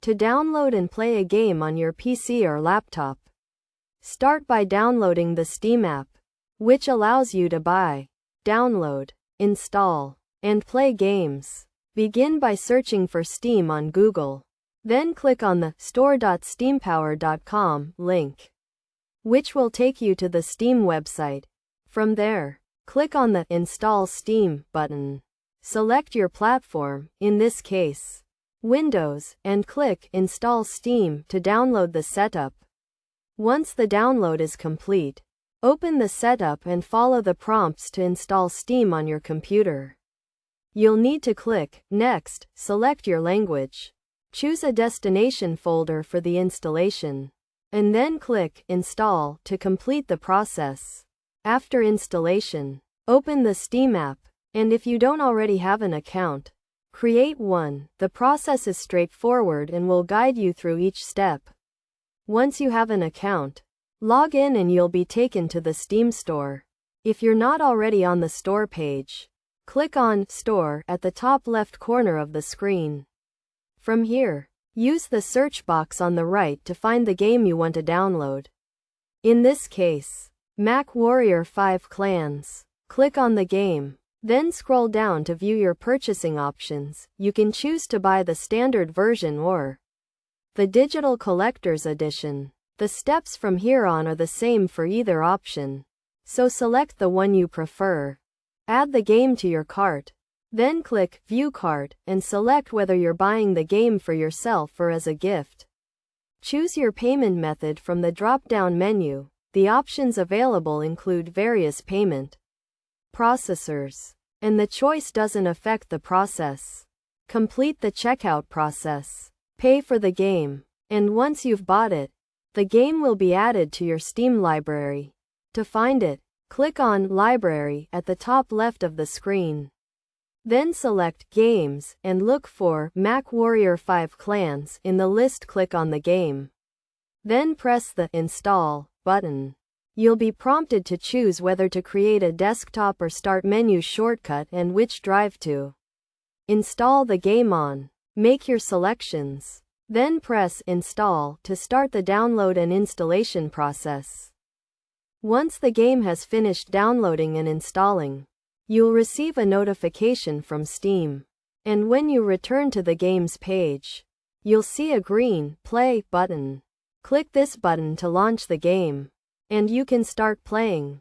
To download and play a game on your PC or laptop, start by downloading the Steam app, which allows you to buy, download, install, and play games. Begin by searching for Steam on Google. Then click on the store.steampower.com link, which will take you to the Steam website. From there, click on the Install Steam button. Select your platform, in this case, Windows, and click Install Steam to download the setup. Once the download is complete, open the setup and follow the prompts to install Steam on your computer. You'll need to click Next, select your language, choose a destination folder for the installation, and then click Install to complete the process. After installation, open the Steam app, and if you don't already have an account, create one. The process is straightforward and will guide you through each step. Once you have an account, log in and you'll be taken to the Steam store. If you're not already on the store page, click on Store at the top left corner of the screen. From here, use the search box on the right to find the game you want to download. In this case, Mechwarrior 5 Clans. Click on the game, then scroll down to view your purchasing options. You can choose to buy the standard version or the digital collector's edition. The steps from here on are the same for either option, so select the one you prefer. Add the game to your cart, then click View Cart and select whether you're buying the game for yourself or as a gift. Choose your payment method from the drop-down menu. The options available include various payment processors, and the choice doesn't affect the process. Complete the checkout process, pay for the game, and once you've bought it, the game will be added to your Steam library. To find it, click on Library at the top left of the screen. Then select Games and look for Mechwarrior 5 Clans in the list. Click on the game. Then press the Install button. You'll be prompted to choose whether to create a desktop or start menu shortcut and which drive to install the game on. Make your selections. Then press Install to start the download and installation process. Once the game has finished downloading and installing, you'll receive a notification from Steam. And when you return to the game's page, you'll see a green Play button. Click this button to launch the game, and you can start playing.